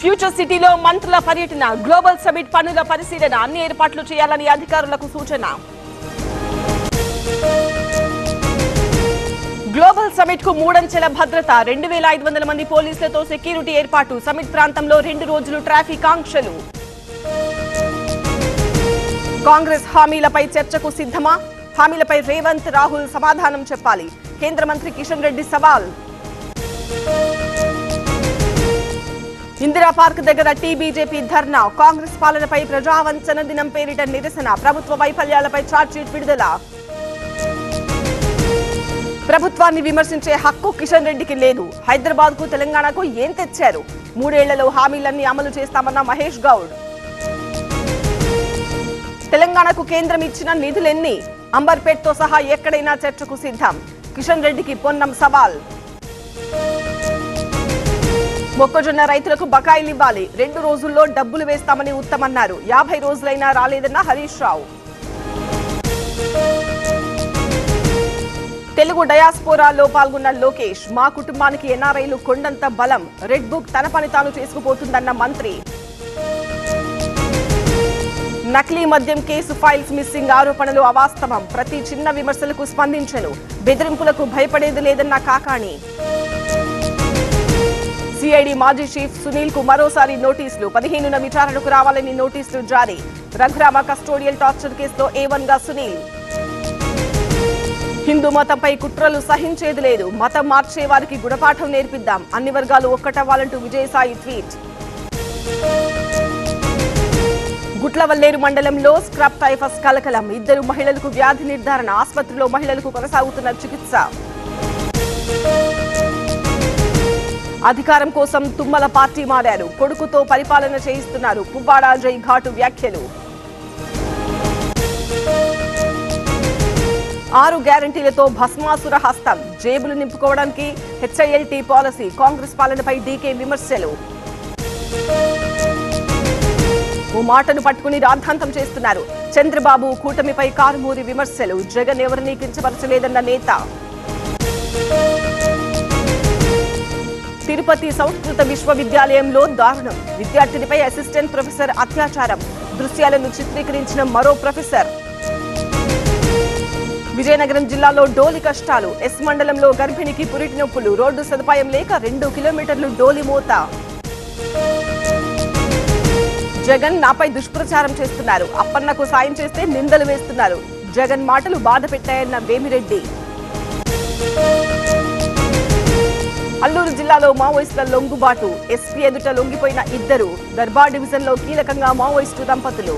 Future సిటీలో మంత్రుల పర్యటన, గ్లోబల్ సమిట్ పనుల పరిశీలన, అన్ని ఏర్పాట్లు చేయాలని అధికారులకు సూచన. గ్లోబల్ సమిట్ కు మూడంచెల భద్రత, 2500 మంది పోలీసులతో సెక్యూరిటీ ఏర్పాటు. సమిట్ ప్రాంతంలో 2 రోజులు ట్రాఫిక్ ఆంక్షలు. కాంగ్రెస్ హామీలపై చర్చకు సిద్ధమా? హామీలపై రేవంత్, రాహుల్ సమాధానం చెప్పాలి. కేంద్ర మంత్రి కిషన్ రెడ్డి సవాల్. ఇందిరా పార్క్ దగ్గర టీబీజేపీ ధర్నా, కాంగ్రెస్ పాలనపై ప్రజావంచన దినం పేరిట నిరసన, ప్రభుత్వ వైఫల్యాలపై ఛార్జ్షీట్ విడుదల. ప్రభుత్వాన్ని విమర్శించే హక్కు కిషన్ రెడ్డికి లేదు. హైదరాబాద్ కు తెలంగాణకు ఏం తెచ్చారు? 3 ఏళ్లలో హామీలన్నీ అమలు చేస్తామన్న మహేష్ గౌడ్. తెలంగాణకు కేంద్రం ఇచ్చిన నిధులెన్ని? అంబర్పేట్తో సహా ఎక్కడైనా చర్చకు సిద్ధం. కిషన్ రెడ్డికి పొన్నం సవాల్. మొక్కజొన్న రైతులకు బకాయిలు ఇవ్వాలి, 2 రోజుల్లో డబ్బులు వేస్తామని ఉత్తమన్నారు. 50 రోజులైనా రాలేదన్న హరీష్ రావు. తెలుగు డయాస్పోరాలో పాల్గొన్న లోకేష్, మా కుటుంబానికి ఎన్ఆర్ఐలు కొండంత బలం, రెడ్ బుక్ తన పని తాను చేసుకుపోతుందన్న మంత్రి. నకిలీ మద్యం కేసు ఫైల్స్ మిస్సింగ్ ఆరోపణలు అవాస్తవం, ప్రతి చిన్న విమర్శలకు స్పందించను, బెదిరింపులకు భయపడేది లేదన్న కాకాణి. సిఐడి మాజీ చీఫ్ సునీల్ కు మరోసారి నోటీసులు, 15న విచారణకు రావాలని నోటీసులు జారీ. రఘురామ కస్టోడియల్ టార్చర్ కేసులో A1 గా సునీల్. హిందూ మతంపై కుట్రలు సహించేది లేదు, మతం మార్చే వారికి గుణపాఠం నేర్పిద్దాం, అన్ని వర్గాలు ఒక్కటవ్వాలంటూ విజయసాయి ట్వీట్. గుట్లవల్లేరు మండలంలో స్క్రబ్ టైఫస్ కలకలం, 2 మహిళలకు వ్యాధి నిర్ధారణ, ఆసుపత్రిలో మహిళలకు కొనసాగుతున్న చికిత్స. అధికారం కోసం తుమ్మల పార్టీ మారారు, కొడుకుతో పరిపాలన చేయిస్తున్నారు. పువ్వాడ జై ఘాటు వ్యాఖ్యలు. 6 గ్యారంటీలతో భస్మాసుర హస్తం, జేబులు నింపుకోవడానికి హెచ్ఐఎల్టీ పాలసీ, కాంగ్రెస్ పాలనపై డీకే విమర్శలు. ఓ మాటను పట్టుకుని రాద్ధాంతం చేస్తున్నారు. చంద్రబాబు కూటమిపై కారుమూరి విమర్శలు, జగన్ ఎవరినీ కించపరచలేదన్న నేత. తిరుపతి సంస్కృత విశ్వవిద్యాలయంలో దారుణం, విద్యార్థినిపై అసిస్టెంట్ ప్రొఫెసర్ అత్యాచారం, దృశ్యాలను చిత్రీకరించిన మరో ప్రొఫెసర్. విజయనగరం జిల్లాలో డోలి కష్టాలు, ఎస్ మండలంలో గర్భిణికి పురిటి నొప్పులు, రోడ్డు సదుపాయం లేక 2 కిలోమీటర్లు డోలి మోత. జగన్ నాపై దుష్ప్రచారం చేస్తున్నారు, అప్పన్నకు సాయం చేస్తే నిందలు వేస్తున్నారు, జగన్ మాటలు బాధ పెట్టాయన్న వేమిరెడ్డి. అల్లూరు జిల్లాలో మావోయిస్టుల లొంగుబాటు, ఎస్పీ ఎదుట లొంగిపోయిన 2, దర్బార్ డివిజన్లో కీలకంగా మావోయిస్టు దంపతులు.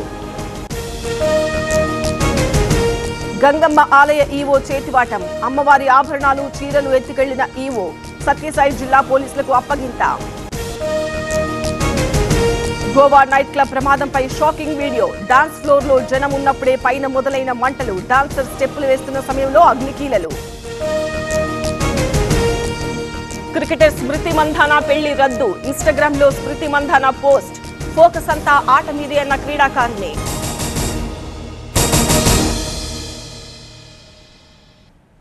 గంగమ్మ ఆలయ ఈవో చేతివాటం, అమ్మవారి ఆభరణాలు చీరలు ఎత్తుకెళ్లిన ఈవో, సత్యసాయి జిల్లా పోలీసులకు అప్పగింత. గోవా నైట్ క్లబ్ ప్రమాదంపై షాకింగ్ వీడియో, డాన్స్ ఫ్లోర్ లో జనం ఉన్నప్పుడే పైన మొదలైన మంటలు, డాన్సర్ స్టెప్పులు వేస్తున్న సమయంలో అగ్నికీలలు. క్రికెటర్ స్మృతి మంధానా పెళ్లి రద్దు, ఇన్స్టాగ్రామ్ లో స్మృతి మంధానా పోస్ట్, ఫోకస్ అంతా ఆట మీదే అన్న క్రీడాకారిణి.